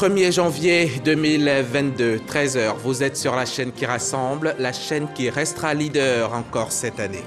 1er janvier 2022, 13 h, vous êtes sur la chaîne qui rassemble, la chaîne qui restera leader encore cette année.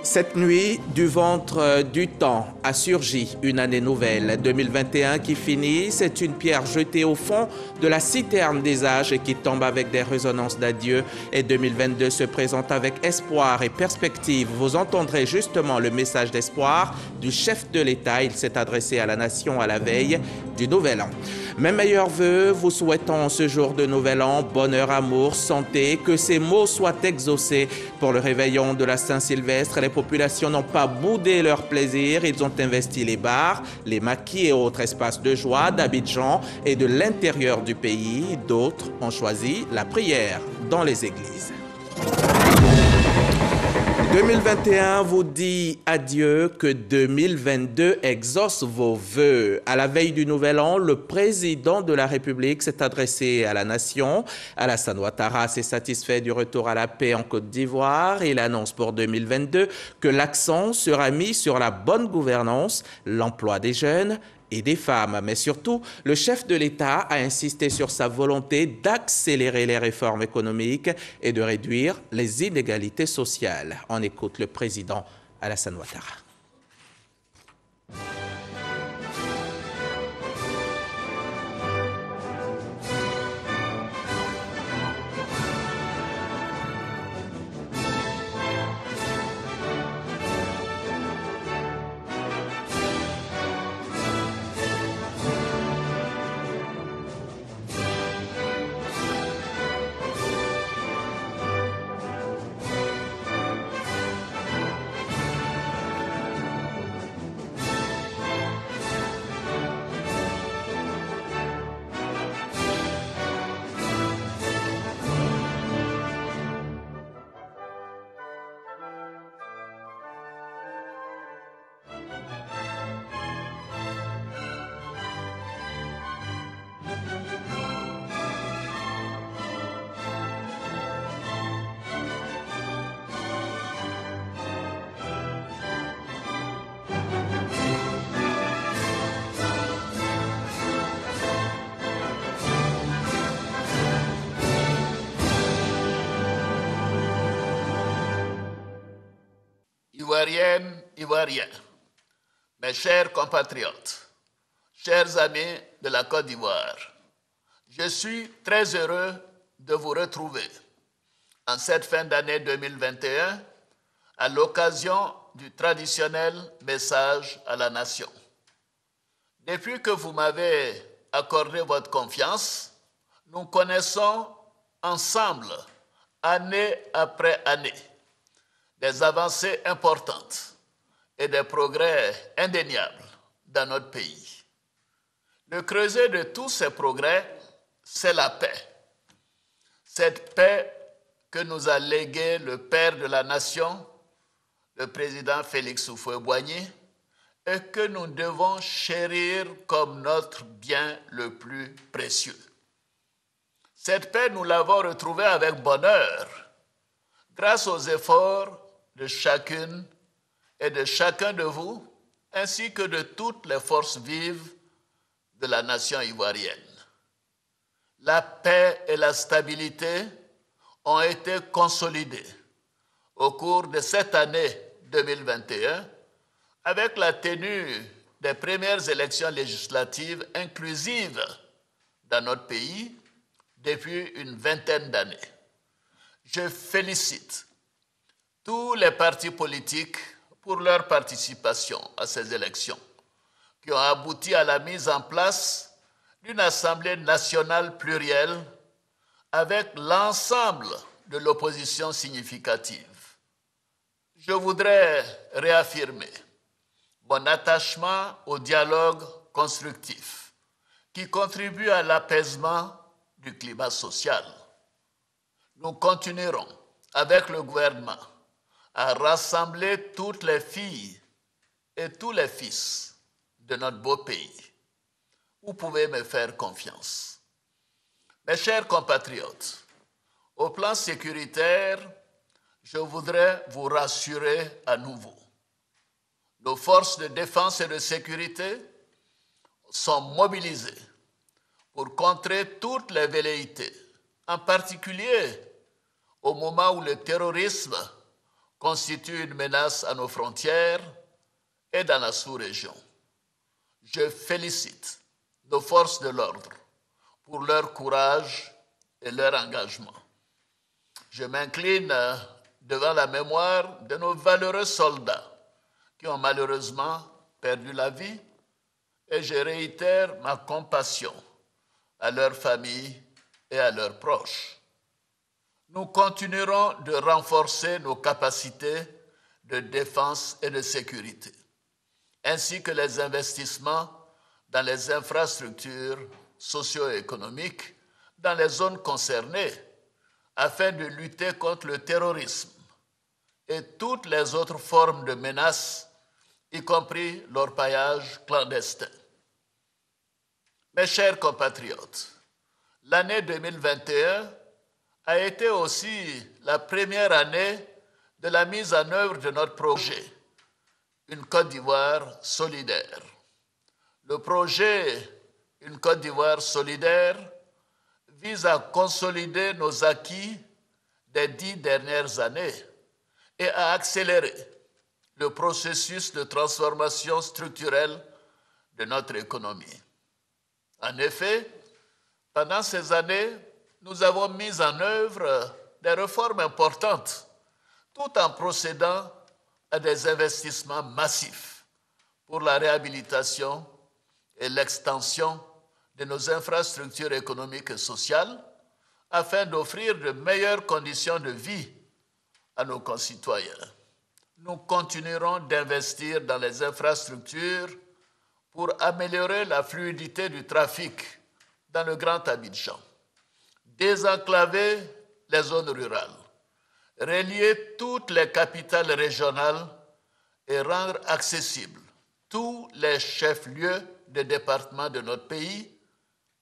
Cette nuit, du ventre du temps a surgi une année nouvelle. 2021 qui finit, c'est une pierre jetée au fond de la citerne des âges et qui tombe avec des résonances d'adieu. Et 2022 se présente avec espoir et perspective. Vous entendrez justement le message d'espoir du chef de l'État. Il s'est adressé à la nation à la veille du Nouvel An. Mes meilleurs voeux, vous souhaitons ce jour de Nouvel An, bonheur, amour, santé, que ces mots soient exaucés pour le réveillon de la Saint-Sylvestre. Les populations n'ont pas boudé leur plaisir, ils ont investi les bars, les maquis et autres espaces de joie d'Abidjan et de l'intérieur du pays. D'autres ont choisi la prière dans les églises. 2021 vous dit adieu, que 2022 exauce vos vœux. À la veille du Nouvel An, le président de la République s'est adressé à la nation. Alassane Ouattara s'est satisfait du retour à la paix en Côte d'Ivoire. Il annonce pour 2022 que l'accent sera mis sur la bonne gouvernance, l'emploi des jeunes et des femmes. Mais surtout, le chef de l'État a insisté sur sa volonté d'accélérer les réformes économiques et de réduire les inégalités sociales. On écoute le président Alassane Ouattara. Ivoiriennes, Ivoiriens, mes chers compatriotes, chers amis de la Côte d'Ivoire, je suis très heureux de vous retrouver en cette fin d'année 2021 à l'occasion du traditionnel message à la nation. Depuis que vous m'avez accordé votre confiance, nous connaissons ensemble, année après année, des avancées importantes et des progrès indéniables dans notre pays. Le creuset de tous ces progrès, c'est la paix. Cette paix que nous a léguée le père de la nation, le président Félix Houphouët-Boigny, et que nous devons chérir comme notre bien le plus précieux. Cette paix, nous l'avons retrouvée avec bonheur, grâce aux efforts de chacune et de chacun de vous, ainsi que de toutes les forces vives de la nation ivoirienne. La paix et la stabilité ont été consolidées au cours de cette année 2021 avec la tenue des premières élections législatives inclusives dans notre pays depuis une vingtaine d'années. Je félicite tous les partis politiques pour leur participation à ces élections, qui ont abouti à la mise en place d'une Assemblée nationale plurielle avec l'ensemble de l'opposition significative. Je voudrais réaffirmer mon attachement au dialogue constructif qui contribue à l'apaisement du climat social. Nous continuerons avec le gouvernement à rassembler toutes les filles et tous les fils de notre beau pays. Vous pouvez me faire confiance. Mes chers compatriotes, au plan sécuritaire, je voudrais vous rassurer à nouveau. Nos forces de défense et de sécurité sont mobilisées pour contrer toutes les velléités, en particulier au moment où le terrorisme constitue une menace à nos frontières et dans la sous-région. Je félicite nos forces de l'ordre pour leur courage et leur engagement. Je m'incline devant la mémoire de nos valeureux soldats qui ont malheureusement perdu la vie et je réitère ma compassion à leurs familles et à leurs proches. Nous continuerons de renforcer nos capacités de défense et de sécurité, ainsi que les investissements dans les infrastructures socio-économiques dans les zones concernées afin de lutter contre le terrorisme et toutes les autres formes de menaces, y compris l'orpaillage clandestin. Mes chers compatriotes, l'année 2021 a été aussi la première année de la mise en œuvre de notre projet, une Côte d'Ivoire solidaire. Le projet Une Côte d'Ivoire solidaire vise à consolider nos acquis des 10 dernières années et à accélérer le processus de transformation structurelle de notre économie. En effet, pendant ces années, nous avons mis en œuvre des réformes importantes tout en procédant à des investissements massifs pour la réhabilitation et l'extension de nos infrastructures économiques et sociales afin d'offrir de meilleures conditions de vie à nos concitoyens. Nous continuerons d'investir dans les infrastructures pour améliorer la fluidité du trafic dans le Grand Abidjan, désenclaver les zones rurales, relier toutes les capitales régionales et rendre accessibles tous les chefs-lieux de départements de notre pays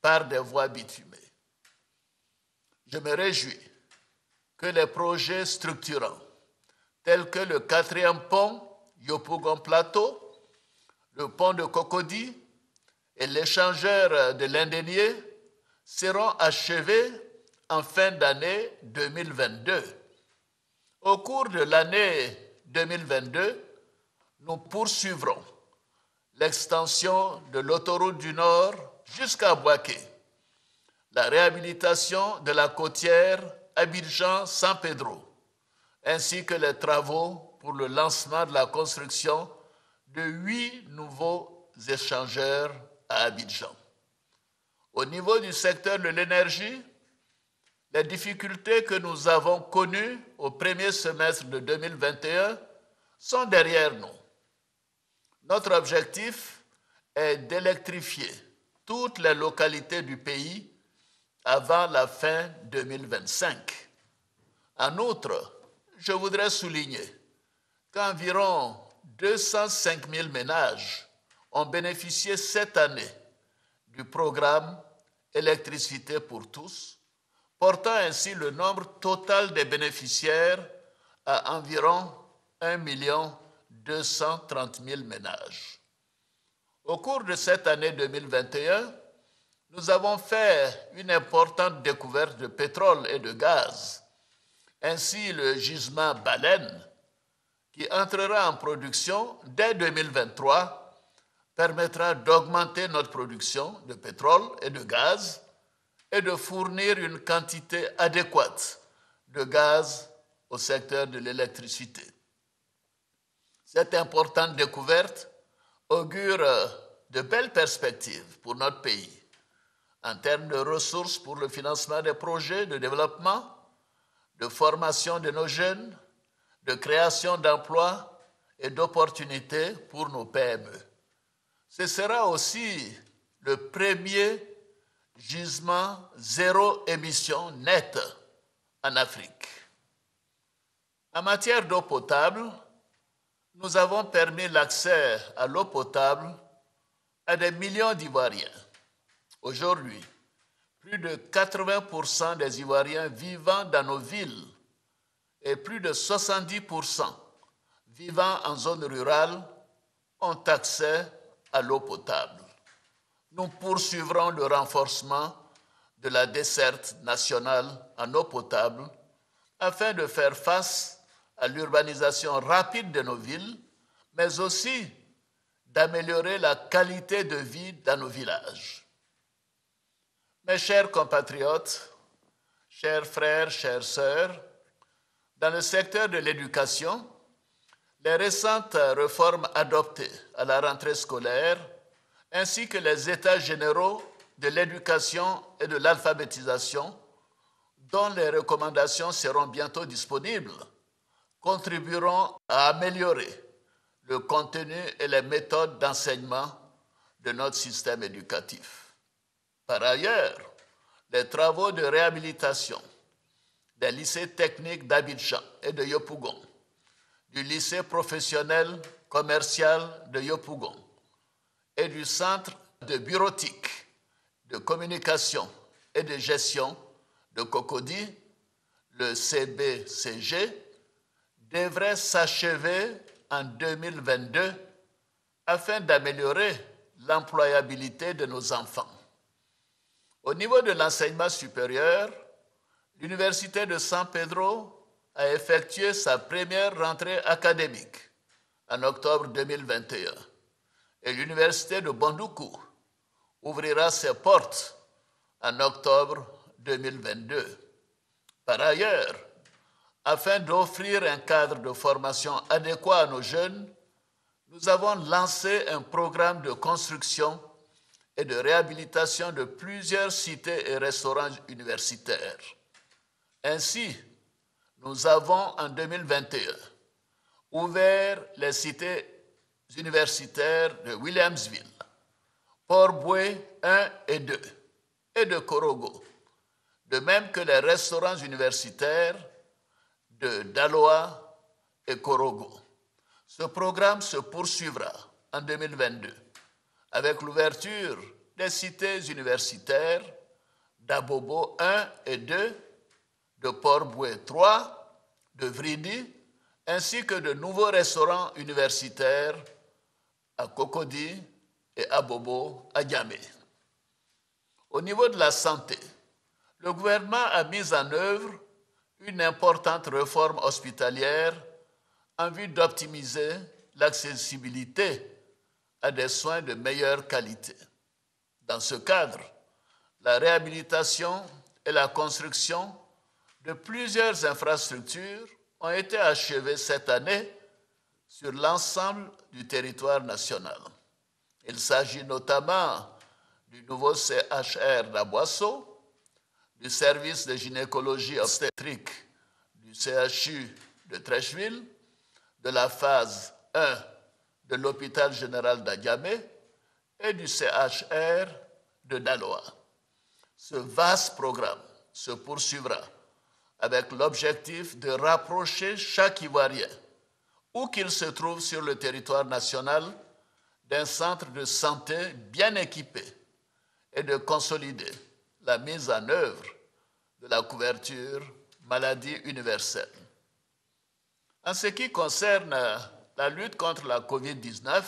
par des voies bitumées. Je me réjouis que les projets structurants tels que le 4e pont Yopougon Plateau, le pont de Cocody et l'échangeur de l'Indénié seront achevés en fin d'année 2022. Au cours de l'année 2022, nous poursuivrons l'extension de l'autoroute du Nord jusqu'à Bouaké, la réhabilitation de la côtière Abidjan-San Pedro, ainsi que les travaux pour le lancement de la construction de 8 nouveaux échangeurs à Abidjan. Au niveau du secteur de l'énergie, les difficultés que nous avons connues au premier semestre de 2021 sont derrière nous. Notre objectif est d'électrifier toutes les localités du pays avant la fin 2025. En outre, je voudrais souligner qu'environ 205 000 ménages ont bénéficié cette année du programme Électricité pour tous, portant ainsi le nombre total des bénéficiaires à environ 1 230 000 ménages. Au cours de cette année 2021, nous avons fait une importante découverte de pétrole et de gaz. Ainsi, le gisement Baleine, qui entrera en production dès 2023, permettra d'augmenter notre production de pétrole et de gaz et de fournir une quantité adéquate de gaz au secteur de l'électricité. Cette importante découverte augure de belles perspectives pour notre pays en termes de ressources pour le financement des projets de développement, de formation de nos jeunes, de création d'emplois et d'opportunités pour nos PME. Ce sera aussi le premier gisement zéro émission nette en Afrique. En matière d'eau potable, nous avons permis l'accès à l'eau potable à des millions d'Ivoiriens. Aujourd'hui, plus de 80% des Ivoiriens vivant dans nos villes et plus de 70% vivant en zone rurale ont accès à l'eau potable. nous poursuivrons le renforcement de la desserte nationale en eau potable afin de faire face à l'urbanisation rapide de nos villes, mais aussi d'améliorer la qualité de vie dans nos villages. Mes chers compatriotes, chers frères, chères sœurs, dans le secteur de l'éducation, les récentes réformes adoptées à la rentrée scolaire, ainsi que les états généraux de l'éducation et de l'alphabétisation, dont les recommandations seront bientôt disponibles, contribueront à améliorer le contenu et les méthodes d'enseignement de notre système éducatif. Par ailleurs, les travaux de réhabilitation des lycées techniques d'Abidjan et de Yopougon, du lycée professionnel commercial de Yopougon et du centre de bureautique, de communication et de gestion de Cocody, le CBCG, devraient s'achever en 2022 afin d'améliorer l'employabilité de nos enfants. Au niveau de l'enseignement supérieur, l'Université de San Pedro a effectué sa première rentrée académique en octobre 2021 et l'Université de Bandoukou ouvrira ses portes en octobre 2022. Par ailleurs, afin d'offrir un cadre de formation adéquat à nos jeunes, nous avons lancé un programme de construction et de réhabilitation de plusieurs cités et restaurants universitaires. Ainsi, nous avons en 2021 ouvert les cités universitaires de Williamsville, Port-Boué 1 et 2 et de Korogo, de même que les restaurants universitaires de Daloa et Korogo. Ce programme se poursuivra en 2022 avec l'ouverture des cités universitaires d'Abobo 1 et 2, de Port-Boué 3, de Vridi, ainsi que de nouveaux restaurants universitaires à Cocody et à Bobo à Niamey. Au niveau de la santé, le gouvernement a mis en œuvre une importante réforme hospitalière en vue d'optimiser l'accessibilité à des soins de meilleure qualité. Dans ce cadre, la réhabilitation et la construction de plusieurs infrastructures ont été achevées cette année sur l'ensemble du territoire national. Il s'agit notamment du nouveau CHR d'Aboisseau, du service de gynécologie obstétrique du CHU de Treichville, de la phase 1 de l'hôpital général d'Adiamé et du CHR de Daloa. Ce vaste programme se poursuivra avec l'objectif de rapprocher chaque Ivoirien, où qu'il se trouve sur le territoire national, d'un centre de santé bien équipé et de consolider la mise en œuvre de la couverture maladie universelle. En ce qui concerne la lutte contre la COVID-19,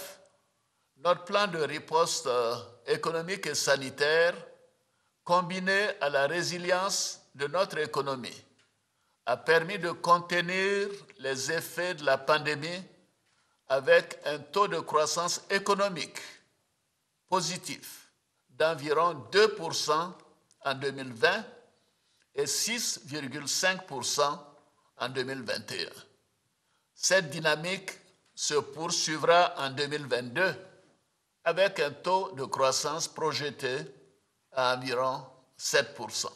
notre plan de riposte économique et sanitaire, combiné à la résilience de notre économie, a permis de contenir les effets de la pandémie avec un taux de croissance économique positif d'environ 2% en 2020 et 6,5% en 2021. Cette dynamique se poursuivra en 2022 avec un taux de croissance projeté à environ 7%.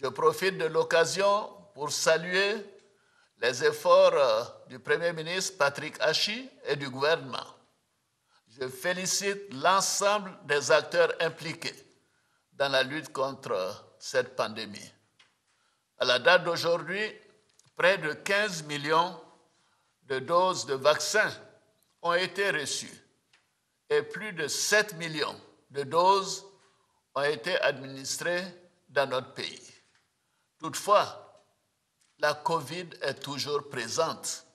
Je profite de l'occasion pour saluer les efforts du Premier ministre Patrick Achi et du gouvernement. Je félicite l'ensemble des acteurs impliqués dans la lutte contre cette pandémie. À la date d'aujourd'hui, près de 15 millions de doses de vaccins ont été reçues et plus de 7 millions de doses ont été administrées dans notre pays. Toutefois, la COVID est toujours présente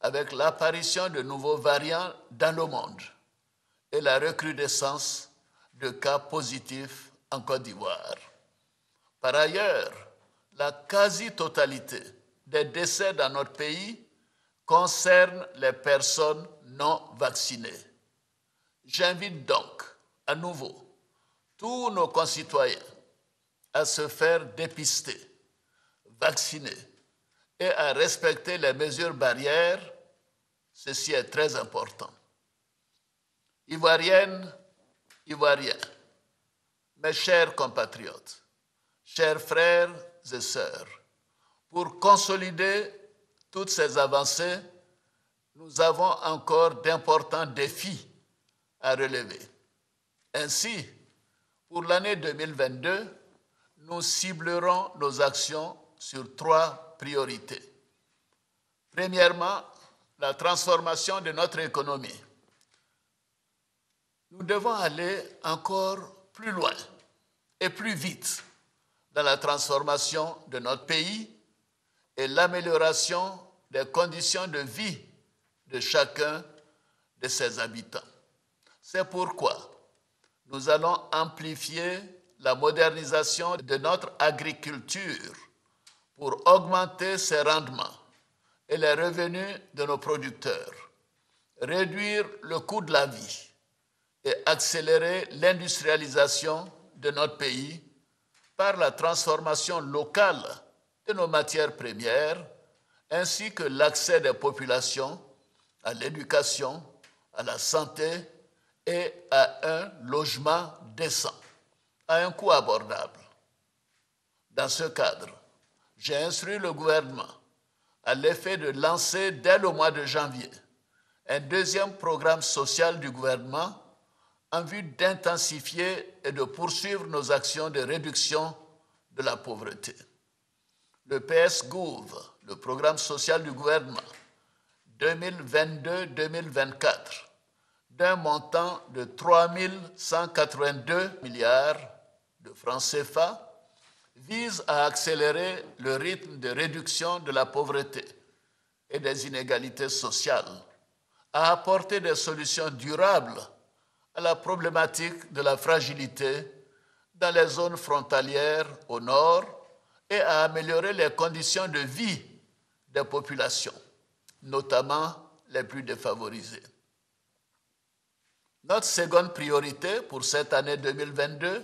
avec l'apparition de nouveaux variants dans le monde et la recrudescence de cas positifs en Côte d'Ivoire. Par ailleurs, la quasi-totalité des décès dans notre pays concerne les personnes non vaccinées. J'invite donc à nouveau tous nos concitoyens à se faire dépister, vacciner et à respecter les mesures barrières. Ceci est très important. Ivoiriennes, Ivoiriens, mes chers compatriotes, chers frères et sœurs, pour consolider toutes ces avancées, nous avons encore d'importants défis à relever. Ainsi, pour l'année 2022, nous ciblerons nos actions sur 3 priorités. Premièrement, la transformation de notre économie. Nous devons aller encore plus loin et plus vite dans la transformation de notre pays et l'amélioration des conditions de vie de chacun de ses habitants. C'est pourquoi nous allons amplifier la modernisation de notre agriculture pour augmenter ses rendements et les revenus de nos producteurs, réduire le coût de la vie et accélérer l'industrialisation de notre pays par la transformation locale de nos matières premières, ainsi que l'accès des populations à l'éducation, à la santé et à un logement décent, à un coût abordable. Dans ce cadre, j'ai instruit le gouvernement à l'effet de lancer dès le mois de janvier un deuxième programme social du gouvernement en vue d'intensifier et de poursuivre nos actions de réduction de la pauvreté. Le PS-Gouv, le programme social du gouvernement 2022-2024, d'un montant de 3 182 milliards de francs CFA, vise à accélérer le rythme de réduction de la pauvreté et des inégalités sociales, à apporter des solutions durables à la problématique de la fragilité dans les zones frontalières au nord et à améliorer les conditions de vie des populations, notamment les plus défavorisées. Notre seconde priorité pour cette année 2022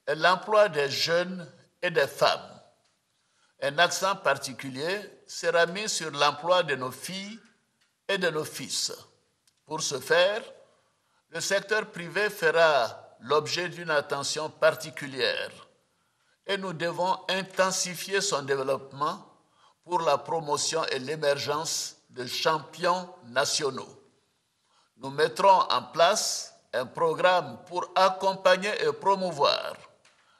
est l'emploi des jeunes et des femmes. Un accent particulier sera mis sur l'emploi de nos filles et de nos fils. Pour ce faire, le secteur privé fera l'objet d'une attention particulière et nous devons intensifier son développement pour la promotion et l'émergence de champions nationaux. Nous mettrons en place un programme pour accompagner et promouvoir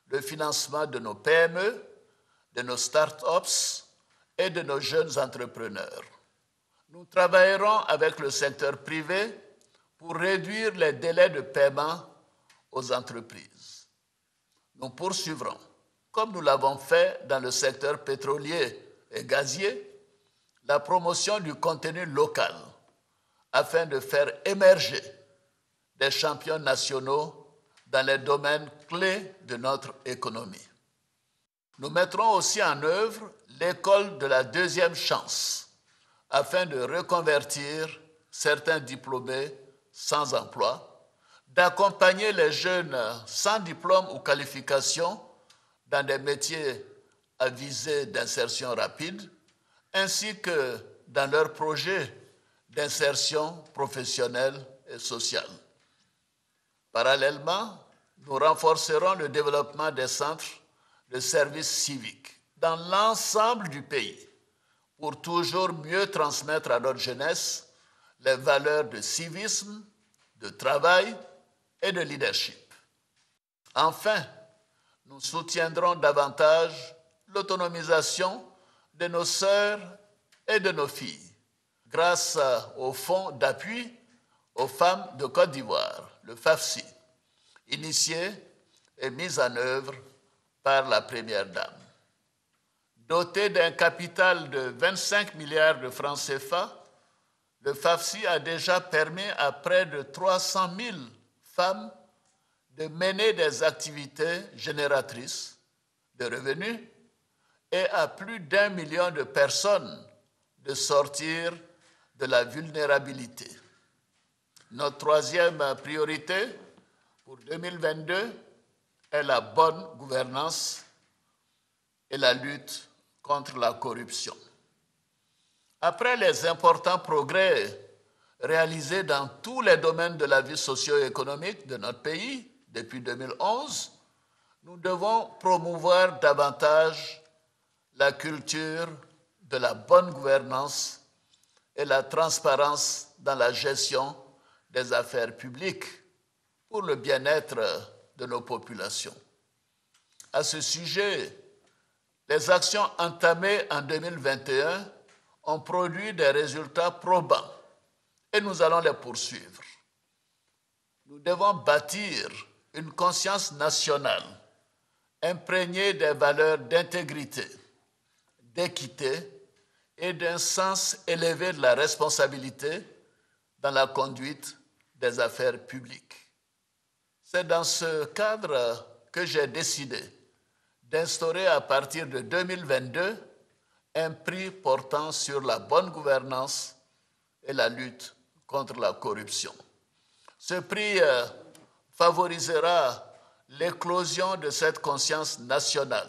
le financement de nos PME, de nos start-ups et de nos jeunes entrepreneurs. Nous travaillerons avec le secteur privé pour réduire les délais de paiement aux entreprises. Nous poursuivrons, comme nous l'avons fait dans le secteur pétrolier et gazier, la promotion du contenu local afin de faire émerger des champions nationaux dans les domaines clés de notre économie. Nous mettrons aussi en œuvre l'école de la deuxième chance afin de reconvertir certains diplômés sans emploi, d'accompagner les jeunes sans diplôme ou qualification dans des métiers à visée d'insertion rapide, ainsi que dans leurs projets d'insertion professionnelle et sociale. Parallèlement, nous renforcerons le développement des centres de services civiques dans l'ensemble du pays pour toujours mieux transmettre à notre jeunesse les valeurs de civisme, de travail et de leadership. Enfin, nous soutiendrons davantage l'autonomisation de nos sœurs et de nos filles grâce au Fonds d'appui aux femmes de Côte d'Ivoire, le FAFSI, initié et mis en œuvre par la Première Dame. Doté d'un capital de 25 milliards de francs CFA, le FAFSI a déjà permis à près de 300 000 femmes de mener des activités génératrices de revenus et à plus d'1 million de personnes de sortir de la vulnérabilité. Notre troisième priorité pour 2022 est la bonne gouvernance et la lutte contre la corruption. Après les importants progrès réalisés dans tous les domaines de la vie socio-économique de notre pays depuis 2011, nous devons promouvoir davantage la culture de la bonne gouvernance et la transparence dans la gestion des affaires publiques pour le bien-être de nos populations. À ce sujet, les actions entamées en 2021 ont produit des résultats probants et nous allons les poursuivre. Nous devons bâtir une conscience nationale imprégnée des valeurs d'intégrité, d'équité et d'un sens élevé de la responsabilité dans la conduite des affaires publiques. C'est dans ce cadre que j'ai décidé d'instaurer à partir de 2022 un prix portant sur la bonne gouvernance et la lutte contre la corruption. Ce prix favorisera l'éclosion de cette conscience nationale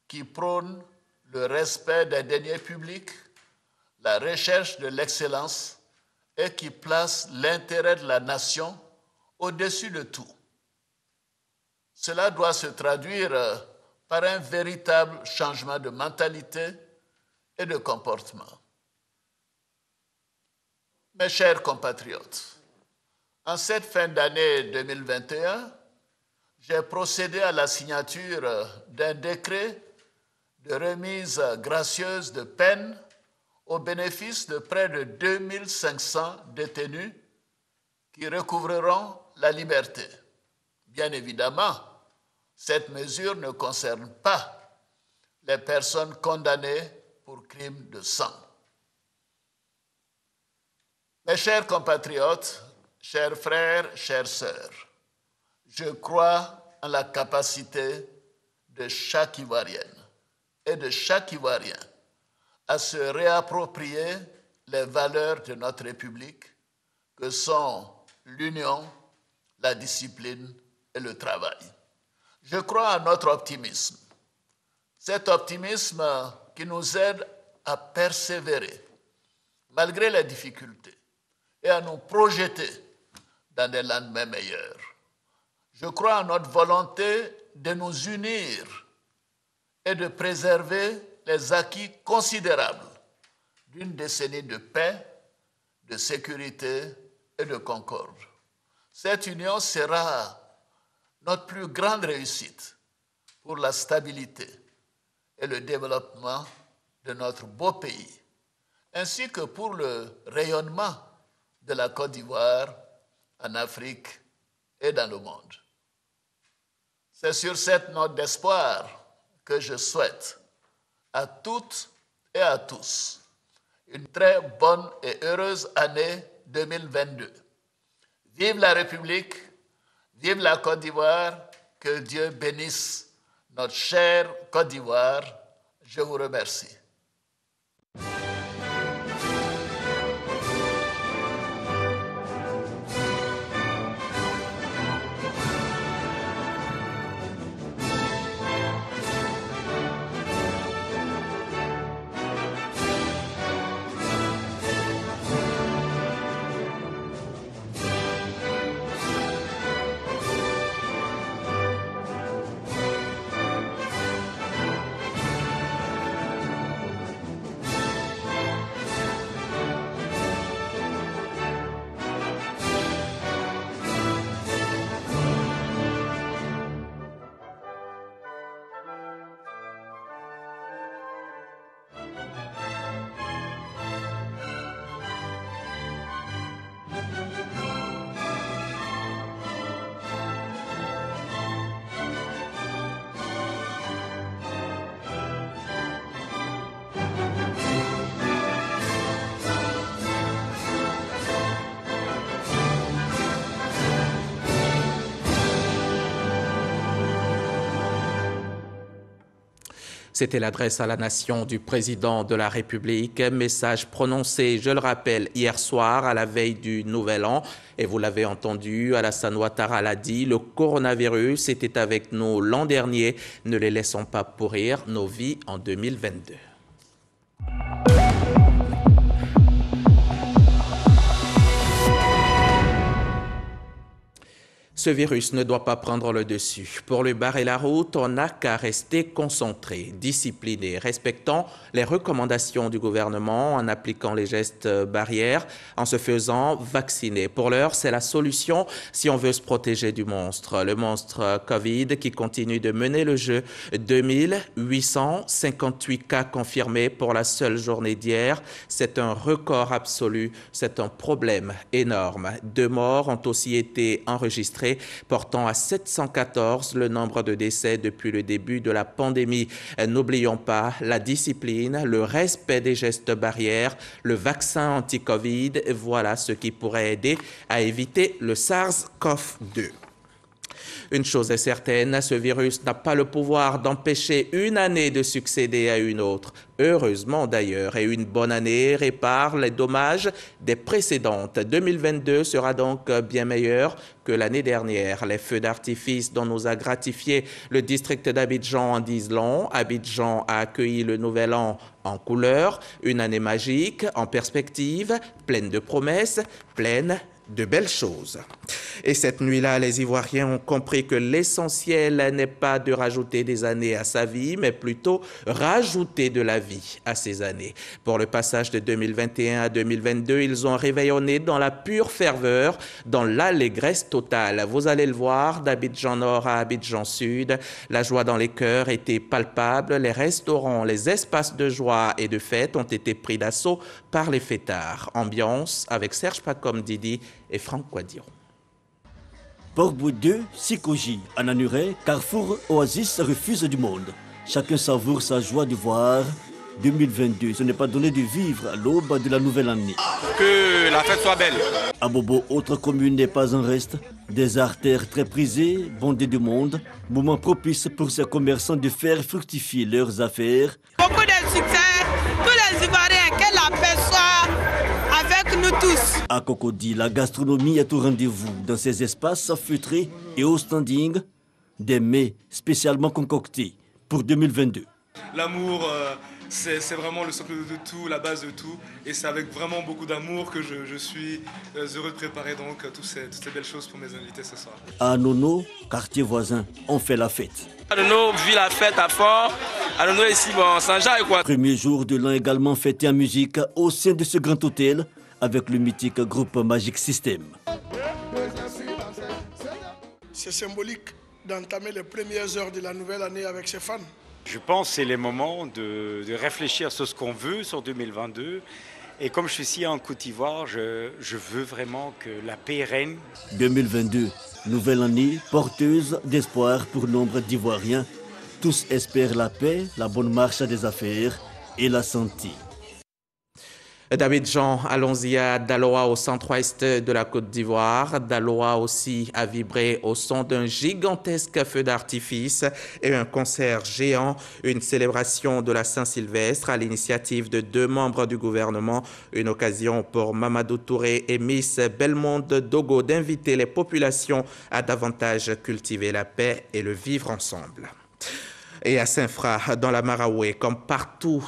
qui prône le respect des deniers publics, la recherche de l'excellence et qui place l'intérêt de la nation au-dessus de tout. Cela doit se traduire par un véritable changement de mentalité et de comportement. Mes chers compatriotes, en cette fin d'année 2021, j'ai procédé à la signature d'un décret de remise gracieuse de peine au bénéfice de près de 2500 détenus qui recouvreront la liberté. Bien évidemment, cette mesure ne concerne pas les personnes condamnées pour crimes de sang. Mes chers compatriotes, chers frères, chères sœurs, je crois en la capacité de chaque Ivoirienne et de chaque Ivoirien à se réapproprier les valeurs de notre République que sont l'union, la discipline et le travail. Je crois en notre optimisme. Cet optimisme qui nous aide à persévérer malgré les difficultés et à nous projeter dans des lendemains meilleurs. Je crois en notre volonté de nous unir et de préserver les acquis considérables d'une décennie de paix, de sécurité et de concorde. Cette union sera notre plus grande réussite pour la stabilité et le développement de notre beau pays, ainsi que pour le rayonnement de la Côte d'Ivoire en Afrique et dans le monde. C'est sur cette note d'espoir que je souhaite à toutes et à tous une très bonne et heureuse année 2022. Vive la République, vive la Côte d'Ivoire, que Dieu bénisse notre chère Côte d'Ivoire. Je vous remercie. C'était l'adresse à la nation du président de la République, message prononcé, je le rappelle, hier soir à la veille du Nouvel An. Et vous l'avez entendu, Alassane Ouattara l'a dit, le coronavirus était avec nous l'an dernier. Ne les laissons pas pourrir nos vies en 2022. Ce virus ne doit pas prendre le dessus. Pour lui barrer la route, on n'a qu'à rester concentré, discipliné, respectant les recommandations du gouvernement, en appliquant les gestes barrières, en se faisant vacciner. Pour l'heure, c'est la solution si on veut se protéger du monstre. Le monstre Covid qui continue de mener le jeu. 2858 cas confirmés pour la seule journée d'hier. C'est un record absolu, c'est un problème énorme. 2 morts ont aussi été enregistrés, portant à 714 le nombre de décès depuis le début de la pandémie. N'oublions pas la discipline, le respect des gestes barrières, le vaccin anti-Covid. Voilà ce qui pourrait aider à éviter le SARS-CoV-2. Une chose est certaine, ce virus n'a pas le pouvoir d'empêcher une année de succéder à une autre. Heureusement d'ailleurs, et une bonne année répare les dommages des précédentes. 2022 sera donc bien meilleur que l'année dernière. Les feux d'artifice dont nous a gratifié le district d'Abidjan en disent long. Abidjan a accueilli le Nouvel An en couleur, une année magique, en perspective, pleine de promesses, pleine de belles choses. Et cette nuit-là, les Ivoiriens ont compris que l'essentiel n'est pas de rajouter des années à sa vie, mais plutôt rajouter de la vie à ses années. Pour le passage de 2021 à 2022, ils ont réveillonné dans la pure ferveur, dans l'allégresse totale. Vous allez le voir, d'Abidjan Nord à Abidjan Sud, la joie dans les cœurs était palpable. Les restaurants, les espaces de joie et de fête ont été pris d'assaut par les fêtards. Ambiance avec Serge Pacom Didi et Franck Quadiro. Port-Boued 2, Sikoji, Ananuré, Carrefour, Oasis refuse du monde. Chacun savoure sa joie de voir 2022. Ce n'est pas donné de vivre à l'aube de la nouvelle année. Que la fête soit belle. À Bobo, autre commune n'est pas en reste. Des artères très prisées, bondées de monde. Moment propice pour ces commerçants de faire fructifier leurs affaires. Beaucoup de succès, tous les Ivoiriens, que la paix soit avec nous tous. À Cocody, la gastronomie est au rendez-vous. Dans ces espaces feutrés et au standing, des mets spécialement concoctés pour 2022. L'amour, c'est vraiment le socle de tout, la base de tout. Et c'est avec vraiment beaucoup d'amour que je suis heureux de préparer donc toutes ces belles choses pour mes invités ce soir. À Nono, quartier voisin, on fait la fête. À Nono, vit la fête à fort. À Nono, ici, bon, Saint-Jean et quoi. Premier jour de l'an également fêté en musique au sein de ce grand hôtel avec le mythique groupe Magic System. C'est symbolique d'entamer les premières heures de la nouvelle année avec ses fans. Je pense que c'est les moments de réfléchir sur ce qu'on veut sur 2022. Et comme je suis ici en Côte d'Ivoire, je veux vraiment que la paix règne. 2022, nouvelle année porteuse d'espoir pour nombre d'Ivoiriens. Tous espèrent la paix, la bonne marche des affaires et la santé. D'Abidjan, allons-y à Daloa au centre-ouest de la Côte d'Ivoire. Daloa aussi a vibré au son d'un gigantesque feu d'artifice et un concert géant, une célébration de la Saint-Sylvestre à l'initiative de 2 membres du gouvernement. Une occasion pour Mamadou Touré et Miss Belmonde Dogo d'inviter les populations à davantage cultiver la paix et le vivre ensemble. Et à Saint-Fra, dans la Maraoué, comme partout,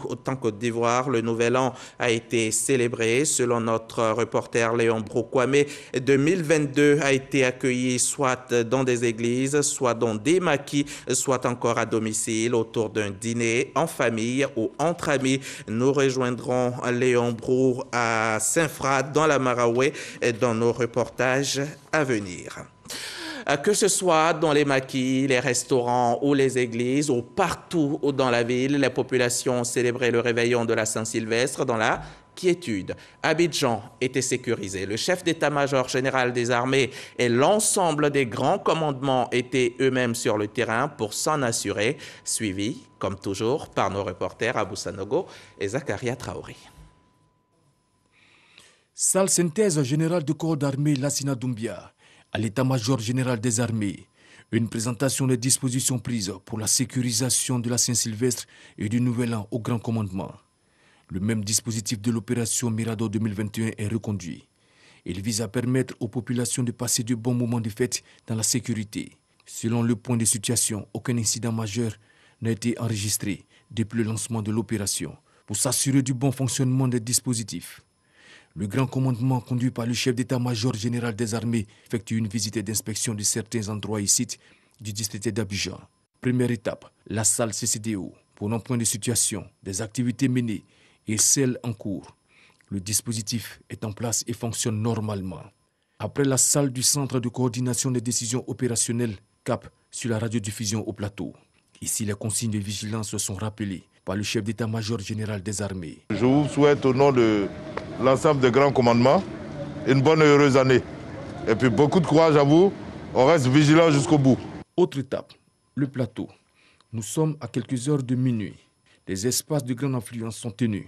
autant Côte d'Ivoire, le Nouvel An a été célébré. Selon notre reporter Léon Broukwame, 2022 a été accueilli soit dans des églises, soit dans des maquis, soit encore à domicile, autour d'un dîner, en famille ou entre amis. Nous rejoindrons Léon Brou à Saint-Fra, dans la Maraoué, dans nos reportages à venir. Que ce soit dans les maquis, les restaurants ou les églises, ou partout dans la ville, les populations ont célébré le réveillon de la Saint-Sylvestre dans la quiétude. Abidjan était sécurisé. Le chef d'état-major général des armées et l'ensemble des grands commandements étaient eux-mêmes sur le terrain pour s'en assurer, suivis, comme toujours, par nos reporters Abou Sanogo et Zakaria Traoré. Salle synthèse générale du corps d'armée Lassina Doumbia, à l'état-major général des armées. Une présentation des dispositions prises pour la sécurisation de la Saint-Sylvestre et du Nouvel An au Grand Commandement. Le même dispositif de l'opération Mirador 2021 est reconduit. Il vise à permettre aux populations de passer de bons moments de fête dans la sécurité. Selon le point de situation, aucun incident majeur n'a été enregistré depuis le lancement de l'opération. Pour s'assurer du bon fonctionnement des dispositifs, le Grand Commandement, conduit par le chef d'état-major général des armées, effectue une visite d'inspection de certains endroits et sites du district d'Abidjan. Première étape, la salle CCDO, pour un point de situation des activités menées et celles en cours. Le dispositif est en place et fonctionne normalement. Après la salle du Centre de coordination des décisions opérationnelles, CAP, sur la radiodiffusion au plateau. Ici, les consignes de vigilance sont rappelées par le chef d'état-major général des armées. Je vous souhaite au nom de l'ensemble des grands commandements une bonne et heureuse année. Et puis beaucoup de courage à vous, on reste vigilant jusqu'au bout. Autre étape, le plateau. Nous sommes à quelques heures de minuit. Les espaces de grande influence sont tenus.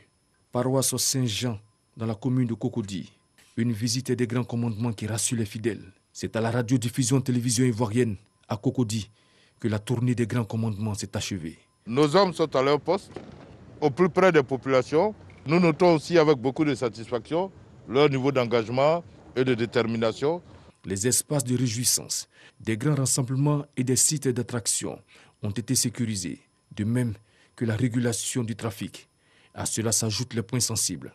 Paroisse Saint-Jean dans la commune de Cocody. Une visite des grands commandements qui rassure les fidèles. C'est à la radiodiffusion télévision ivoirienne à Cocody que la tournée des grands commandements s'est achevée. Nos hommes sont à leur poste, au plus près des populations. Nous notons aussi avec beaucoup de satisfaction leur niveau d'engagement et de détermination. Les espaces de réjouissance, des grands rassemblements et des sites d'attraction ont été sécurisés, de même que la régulation du trafic. À cela s'ajoutent les points sensibles.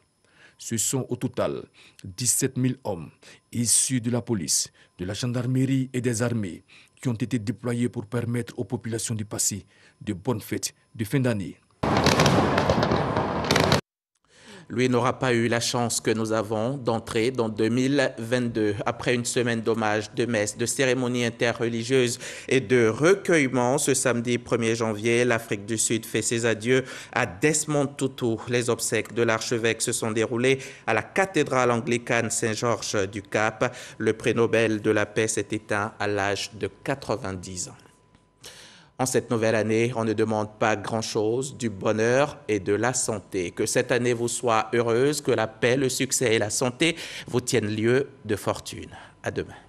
Ce sont au total 17 000 hommes issus de la police, de la gendarmerie et des armées qui ont été déployés pour permettre aux populations de passer de bonnes fêtes de fin d'année. Lui n'aura pas eu la chance que nous avons d'entrer dans 2022. Après une semaine d'hommages, de messes, de cérémonies interreligieuses et de recueillement, ce samedi 1er janvier, l'Afrique du Sud fait ses adieux à Desmond Tutu. Les obsèques de l'archevêque se sont déroulées à la cathédrale anglicane Saint-Georges du Cap. Le prix Nobel de la paix s'est éteint à l'âge de 90 ans. En cette nouvelle année, on ne demande pas grand-chose, du bonheur et de la santé. Que cette année vous soit heureuse, que la paix, le succès et la santé vous tiennent lieu de fortune. À demain.